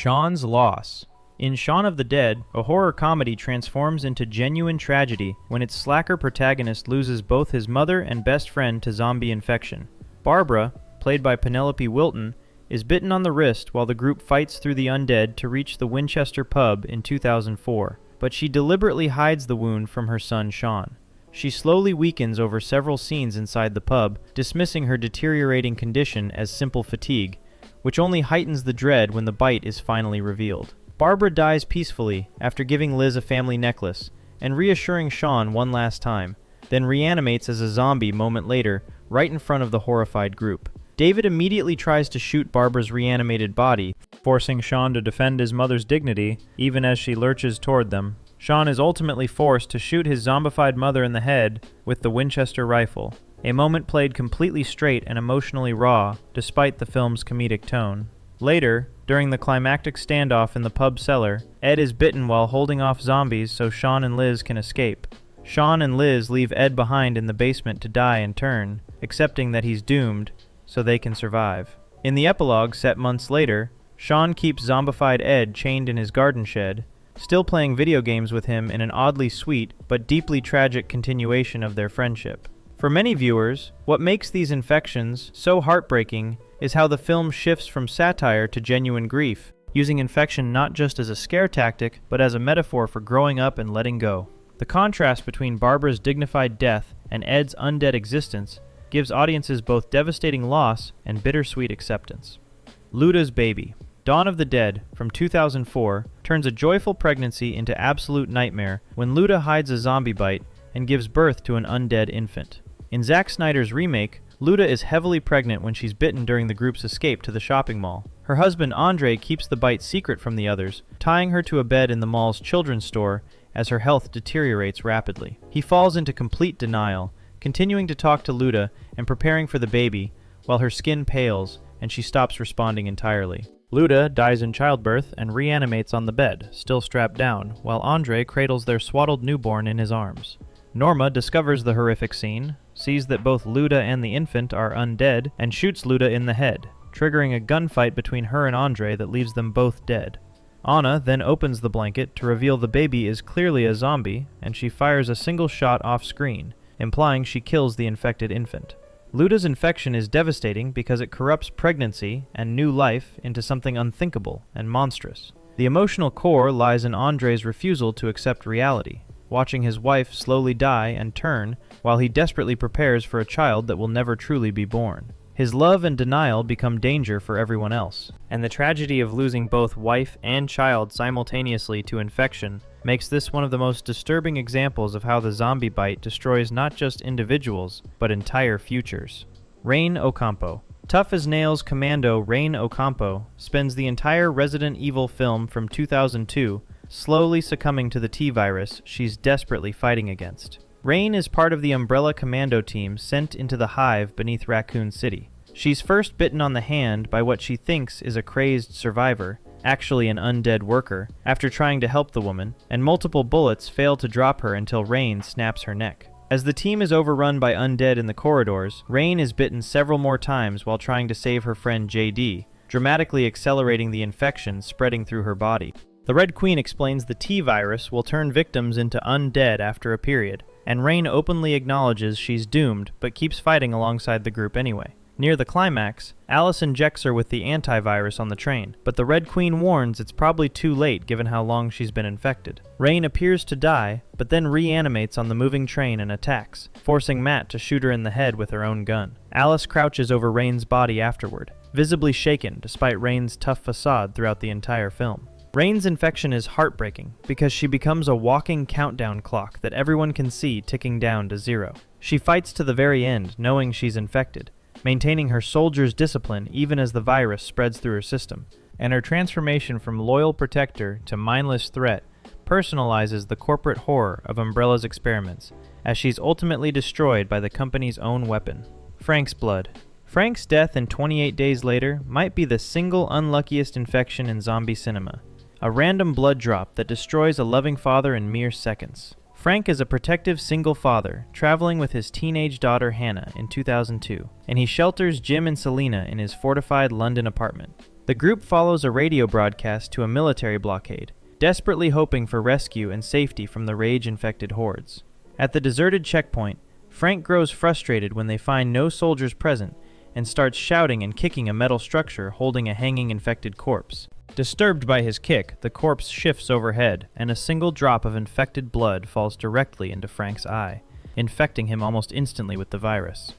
Shaun's loss. In Shaun of the Dead, a horror comedy transforms into genuine tragedy when its slacker protagonist loses both his mother and best friend to zombie infection. Barbara, played by Penelope Wilton, is bitten on the wrist while the group fights through the undead to reach the Winchester pub in 2004, but she deliberately hides the wound from her son Shaun. She slowly weakens over several scenes inside the pub, dismissing her deteriorating condition as simple fatigue, which only heightens the dread when the bite is finally revealed. Barbara dies peacefully after giving Liz a family necklace and reassuring Shaun one last time, then reanimates as a zombie moment later, right in front of the horrified group. David immediately tries to shoot Barbara's reanimated body, forcing Shaun to defend his mother's dignity even as she lurches toward them. Shaun is ultimately forced to shoot his zombified mother in the head with the Winchester rifle, a moment played completely straight and emotionally raw, despite the film's comedic tone. Later, during the climactic standoff in the pub cellar, Ed is bitten while holding off zombies so Shaun and Liz can escape. Shaun and Liz leave Ed behind in the basement to die in turn, accepting that he's doomed so they can survive. In the epilogue set months later, Shaun keeps zombified Ed chained in his garden shed, still playing video games with him in an oddly sweet but deeply tragic continuation of their friendship. For many viewers, what makes these infections so heartbreaking is how the film shifts from satire to genuine grief, using infection not just as a scare tactic, but as a metaphor for growing up and letting go. The contrast between Barbara's dignified death and Ed's undead existence gives audiences both devastating loss and bittersweet acceptance. Luda's baby. Dawn of the Dead, from 2004, turns a joyful pregnancy into absolute nightmare when Luda hides a zombie bite and gives birth to an undead infant. In Zack Snyder's remake, Luda is heavily pregnant when she's bitten during the group's escape to the shopping mall. Her husband Andre keeps the bite secret from the others, tying her to a bed in the mall's children's store as her health deteriorates rapidly. He falls into complete denial, continuing to talk to Luda and preparing for the baby, while her skin pales and she stops responding entirely. Luda dies in childbirth and reanimates on the bed, still strapped down, while Andre cradles their swaddled newborn in his arms. Norma discovers the horrific scene, sees that both Luda and the infant are undead, and shoots Luda in the head, triggering a gunfight between her and Andre that leaves them both dead. Anna then opens the blanket to reveal the baby is clearly a zombie, and she fires a single shot off-screen, implying she kills the infected infant. Luda's infection is devastating because it corrupts pregnancy and new life into something unthinkable and monstrous. The emotional core lies in Andre's refusal to accept reality, watching his wife slowly die and turn while he desperately prepares for a child that will never truly be born. His love and denial become danger for everyone else, and the tragedy of losing both wife and child simultaneously to infection makes this one of the most disturbing examples of how the zombie bite destroys not just individuals, but entire futures. Rain Ocampo. Tough as nails commando Rain Ocampo spends the entire Resident Evil film from 2002 slowly succumbing to the T-virus she's desperately fighting against. Rain is part of the Umbrella Commando team sent into the hive beneath Raccoon City. She's first bitten on the hand by what she thinks is a crazed survivor, actually an undead worker, after trying to help the woman, and multiple bullets fail to drop her until Rain snaps her neck. As the team is overrun by undead in the corridors, Rain is bitten several more times while trying to save her friend JD, dramatically accelerating the infection spreading through her body. The Red Queen explains the T-virus will turn victims into undead after a period, and Rain openly acknowledges she's doomed but keeps fighting alongside the group anyway. Near the climax, Alice injects her with the antivirus on the train, but the Red Queen warns it's probably too late given how long she's been infected. Rain appears to die, but then reanimates on the moving train and attacks, forcing Matt to shoot her in the head with her own gun. Alice crouches over Rain's body afterward, visibly shaken despite Rain's tough facade throughout the entire film. Rain's infection is heartbreaking because she becomes a walking countdown clock that everyone can see ticking down to zero. She fights to the very end, knowing she's infected, maintaining her soldier's discipline even as the virus spreads through her system, and her transformation from loyal protector to mindless threat personalizes the corporate horror of Umbrella's experiments, as she's ultimately destroyed by the company's own weapon. Frank's blood. Frank's death in 28 Days Later might be the single unluckiest infection in zombie cinema. A random blood drop that destroys a loving father in mere seconds. Frank is a protective single father, traveling with his teenage daughter Hannah in 2002, and he shelters Jim and Selena in his fortified London apartment. The group follows a radio broadcast to a military blockade, desperately hoping for rescue and safety from the rage-infected hordes. At the deserted checkpoint, Frank grows frustrated when they find no soldiers present and starts shouting and kicking a metal structure holding a hanging infected corpse. Disturbed by his kick, the corpse shifts overhead, and a single drop of infected blood falls directly into Frank's eye, infecting him almost instantly with the virus.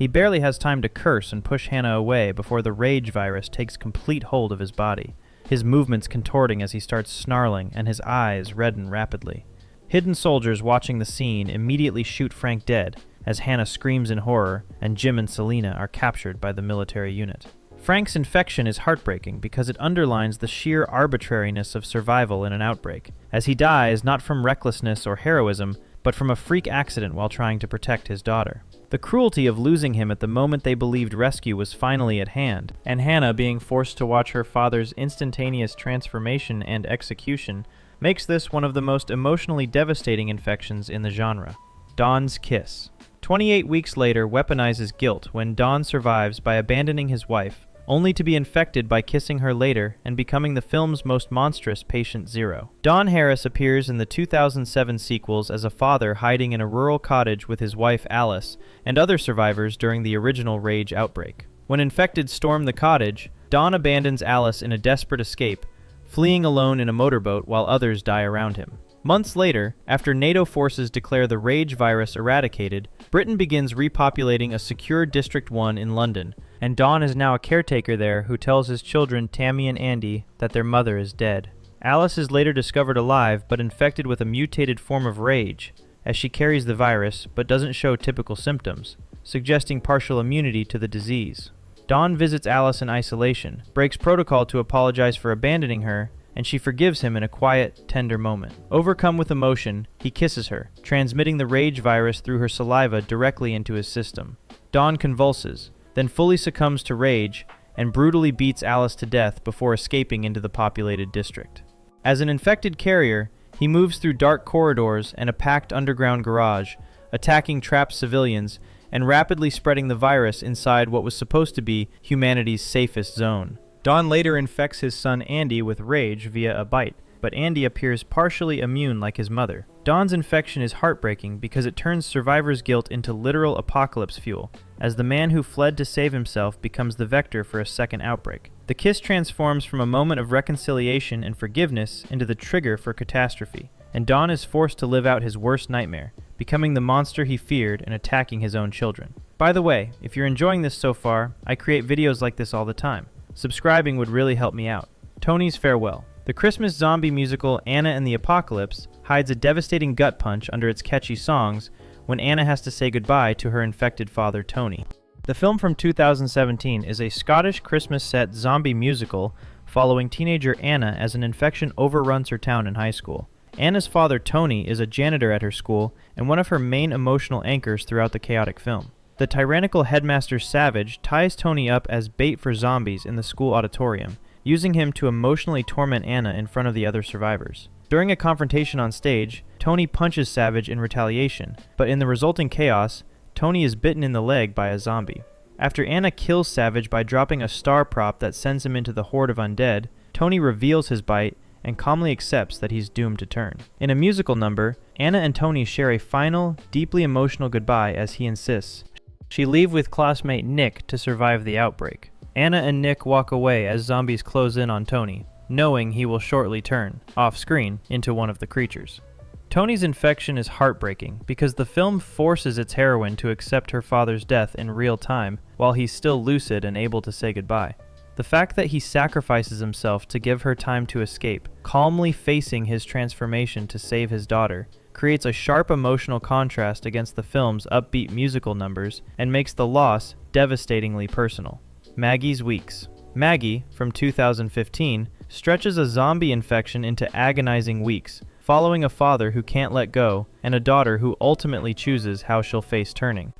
He barely has time to curse and push Hannah away before the rage virus takes complete hold of his body, his movements contorting as he starts snarling and his eyes redden rapidly. Hidden soldiers watching the scene immediately shoot Frank dead, as Hannah screams in horror and Jim and Selena are captured by the military unit. Frank's infection is heartbreaking because it underlines the sheer arbitrariness of survival in an outbreak, as he dies not from recklessness or heroism, but from a freak accident while trying to protect his daughter. The cruelty of losing him at the moment they believed rescue was finally at hand, and Hannah being forced to watch her father's instantaneous transformation and execution, makes this one of the most emotionally devastating infections in the genre. Don's kiss. 28 weeks later weaponizes guilt when Don survives by abandoning his wife, only to be infected by kissing her later and becoming the film's most monstrous patient zero. Don Harris appears in the 2007 sequels as a father hiding in a rural cottage with his wife Alice and other survivors during the original Rage outbreak. When infected storm the cottage, Don abandons Alice in a desperate escape, fleeing alone in a motorboat while others die around him. Months later, after NATO forces declare the Rage virus eradicated, Britain begins repopulating a secure District 1 in London, and Don is now a caretaker there who tells his children Tammy and Andy that their mother is dead. Alice is later discovered alive but infected with a mutated form of rage, as she carries the virus but doesn't show typical symptoms, suggesting partial immunity to the disease. Don visits Alice in isolation, breaks protocol to apologize for abandoning her, and she forgives him in a quiet, tender moment. Overcome with emotion, he kisses her, transmitting the rage virus through her saliva directly into his system. Don convulses, then fully succumbs to rage, and brutally beats Alice to death before escaping into the populated district. As an infected carrier, he moves through dark corridors and a packed underground garage, attacking trapped civilians and rapidly spreading the virus inside what was supposed to be humanity's safest zone. Don later infects his son Andy with rage via a bite, but Andy appears partially immune like his mother. Don's infection is heartbreaking because it turns survivors' guilt into literal apocalypse fuel, as the man who fled to save himself becomes the vector for a second outbreak. The kiss transforms from a moment of reconciliation and forgiveness into the trigger for catastrophe, and Don is forced to live out his worst nightmare, becoming the monster he feared and attacking his own children. By the way, if you're enjoying this so far, I create videos like this all the time. Subscribing would really help me out. Tony's Farewell. The Christmas zombie musical Anna and the Apocalypse hides a devastating gut punch under its catchy songs when Anna has to say goodbye to her infected father Tony. The film from 2017 is a Scottish Christmas-set zombie musical following teenager Anna as an infection overruns her town in high school. Anna's father Tony is a janitor at her school and one of her main emotional anchors throughout the chaotic film. The tyrannical headmaster Savage ties Tony up as bait for zombies in the school auditorium, using him to emotionally torment Anna in front of the other survivors. During a confrontation on stage, Tony punches Savage in retaliation, but in the resulting chaos, Tony is bitten in the leg by a zombie. After Anna kills Savage by dropping a star prop that sends him into the horde of undead, Tony reveals his bite and calmly accepts that he's doomed to turn. In a musical number, Anna and Tony share a final, deeply emotional goodbye as he insists she leave with classmate Nick to survive the outbreak. Anna and Nick walk away as zombies close in on Tony, knowing he will shortly turn, off-screen, into one of the creatures. Tony's infection is heartbreaking because the film forces its heroine to accept her father's death in real time while he's still lucid and able to say goodbye. The fact that he sacrifices himself to give her time to escape, calmly facing his transformation to save his daughter, creates a sharp emotional contrast against the film's upbeat musical numbers and makes the loss devastatingly personal. Maggie's Weeks. Maggie, from 2015, stretches a zombie infection into agonizing weeks, following a father who can't let go and a daughter who ultimately chooses how she'll face turning.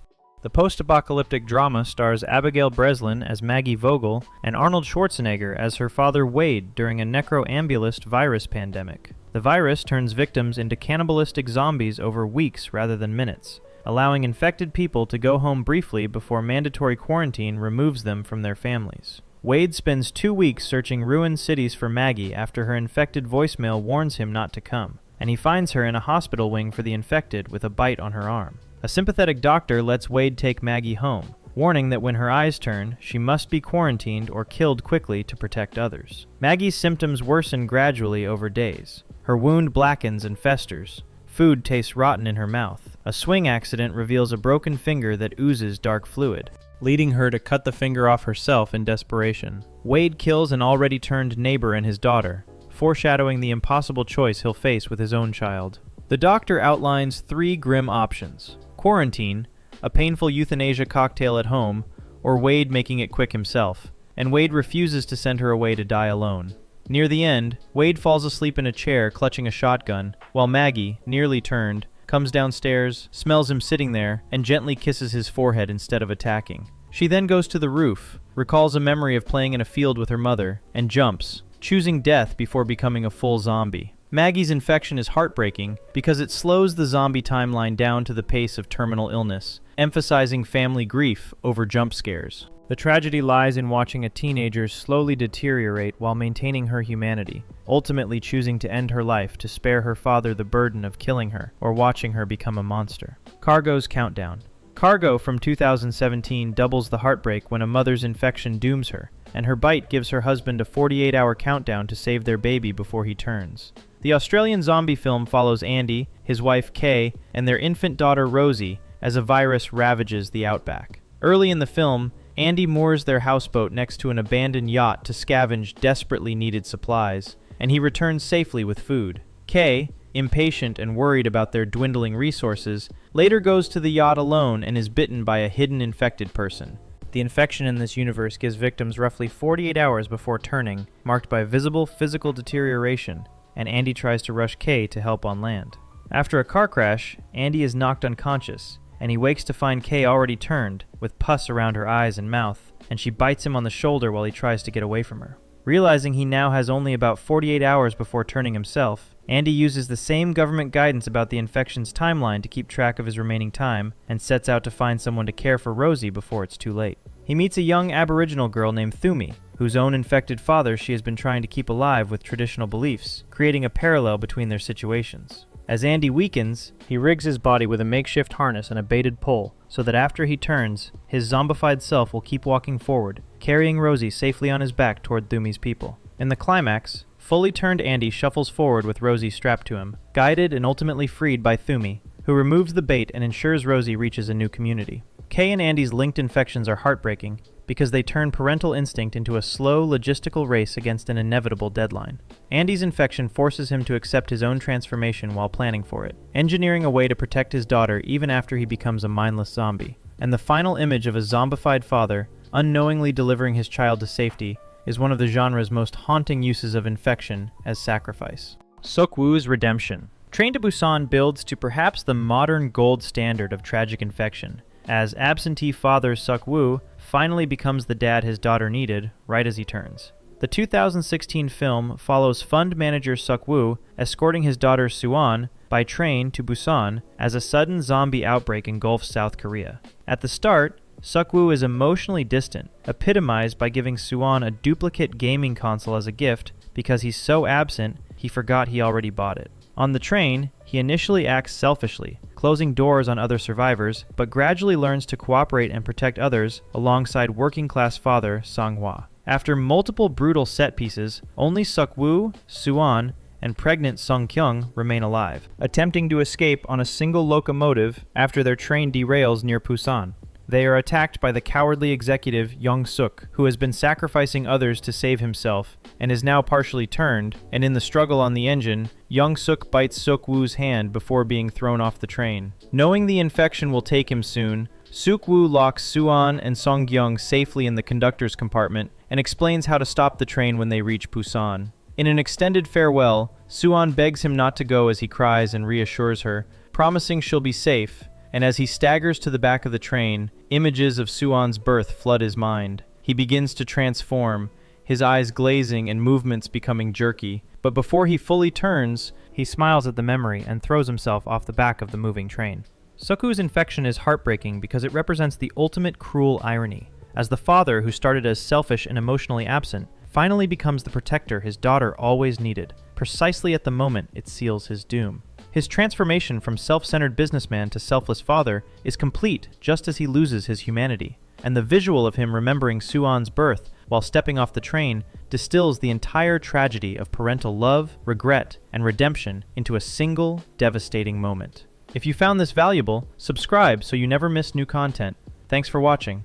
The post-apocalyptic drama stars Abigail Breslin as Maggie Vogel and Arnold Schwarzenegger as her father Wade during a necroambulist virus pandemic. The virus turns victims into cannibalistic zombies over weeks rather than minutes, allowing infected people to go home briefly before mandatory quarantine removes them from their families. Wade spends 2 weeks searching ruined cities for Maggie after her infected voicemail warns him not to come, and he finds her in a hospital wing for the infected with a bite on her arm. A sympathetic doctor lets Wade take Maggie home, warning that when her eyes turn, she must be quarantined or killed quickly to protect others. Maggie's symptoms worsen gradually over days. Her wound blackens and festers. Food tastes rotten in her mouth. A swing accident reveals a broken finger that oozes dark fluid, leading her to cut the finger off herself in desperation. Wade kills an already turned neighbor and his daughter, foreshadowing the impossible choice he'll face with his own child. The doctor outlines 3 grim options: quarantine, a painful euthanasia cocktail at home, or Wade making it quick himself, and Wade refuses to send her away to die alone. Near the end, Wade falls asleep in a chair clutching a shotgun, while Maggie, nearly turned, comes downstairs, smells him sitting there, and gently kisses his forehead instead of attacking. She then goes to the roof, recalls a memory of playing in a field with her mother, and jumps, choosing death before becoming a full zombie. Maggie's infection is heartbreaking because it slows the zombie timeline down to the pace of terminal illness, emphasizing family grief over jump scares. The tragedy lies in watching a teenager slowly deteriorate while maintaining her humanity, ultimately choosing to end her life to spare her father the burden of killing her or watching her become a monster. Cargo's countdown. Cargo from 2017 doubles the heartbreak when a mother's infection dooms her, and her bite gives her husband a 48-hour countdown to save their baby before he turns. The Australian zombie film follows Andy, his wife Kay, and their infant daughter Rosie as a virus ravages the outback. Early in the film, Andy moors their houseboat next to an abandoned yacht to scavenge desperately needed supplies, and he returns safely with food. Kay, impatient and worried about their dwindling resources, later goes to the yacht alone and is bitten by a hidden infected person. The infection in this universe gives victims roughly 48 hours before turning, marked by visible physical deterioration, and Andy tries to rush Kay to help on land. After a car crash, Andy is knocked unconscious, and he wakes to find Kay already turned, with pus around her eyes and mouth, and she bites him on the shoulder while he tries to get away from her. Realizing he now has only about 48 hours before turning himself, Andy uses the same government guidance about the infection's timeline to keep track of his remaining time, and sets out to find someone to care for Rosie before it's too late. He meets a young Aboriginal girl named Thumi, whose own infected father she has been trying to keep alive with traditional beliefs, creating a parallel between their situations. As Andy weakens, he rigs his body with a makeshift harness and a baited pole, so that after he turns, his zombified self will keep walking forward, carrying Rosie safely on his back toward Thumi's people. In the climax, fully turned Andy shuffles forward with Rosie strapped to him, guided and ultimately freed by Thumi, who removes the bait and ensures Rosie reaches a new community. Kay and Andy's linked infections are heartbreaking because they turn parental instinct into a slow, logistical race against an inevitable deadline. Andy's infection forces him to accept his own transformation while planning for it, engineering a way to protect his daughter even after he becomes a mindless zombie. And the final image of a zombified father, unknowingly delivering his child to safety, is one of the genre's most haunting uses of infection as sacrifice. Seok-woo's redemption. Train to Busan builds to perhaps the modern gold standard of tragic infection, as absentee father Seok-woo finally becomes the dad his daughter needed right as he turns. The 2016 film follows fund manager Seok-woo escorting his daughter Suan by train to Busan as a sudden zombie outbreak engulfs South Korea. At the start, Seok-woo is emotionally distant, epitomized by giving Suan a duplicate gaming console as a gift because he's so absent he forgot he already bought it. On the train, he initially acts selfishly, closing doors on other survivors, but gradually learns to cooperate and protect others alongside working-class father Sang-hwa. After multiple brutal set pieces, only Seok-woo, Suan, and pregnant Sung-kyung remain alive, attempting to escape on a single locomotive after their train derails near Busan. They are attacked by the cowardly executive Young-suk, who has been sacrificing others to save himself, and is now partially turned, and in the struggle on the engine, Young-suk bites Seok-woo's hand before being thrown off the train. Knowing the infection will take him soon, Seok-woo locks Suan and Sung-kyung safely in the conductor's compartment, and explains how to stop the train when they reach Busan. In an extended farewell, Suan begs him not to go as he cries and reassures her, promising she'll be safe, and as he staggers to the back of the train, images of Suan's birth flood his mind. He begins to transform, his eyes glazing and movements becoming jerky, but before he fully turns, he smiles at the memory and throws himself off the back of the moving train. Seok-woo's infection is heartbreaking because it represents the ultimate cruel irony. as the father who started as selfish and emotionally absent finally becomes the protector his daughter always needed, precisely at the moment it seals his doom. His transformation from self-centered businessman to selfless father is complete just as he loses his humanity, and the visual of him remembering Suan's birth while stepping off the train distills the entire tragedy of parental love, regret, and redemption into a single, devastating moment. If you found this valuable, subscribe so you never miss new content. Thanks for watching.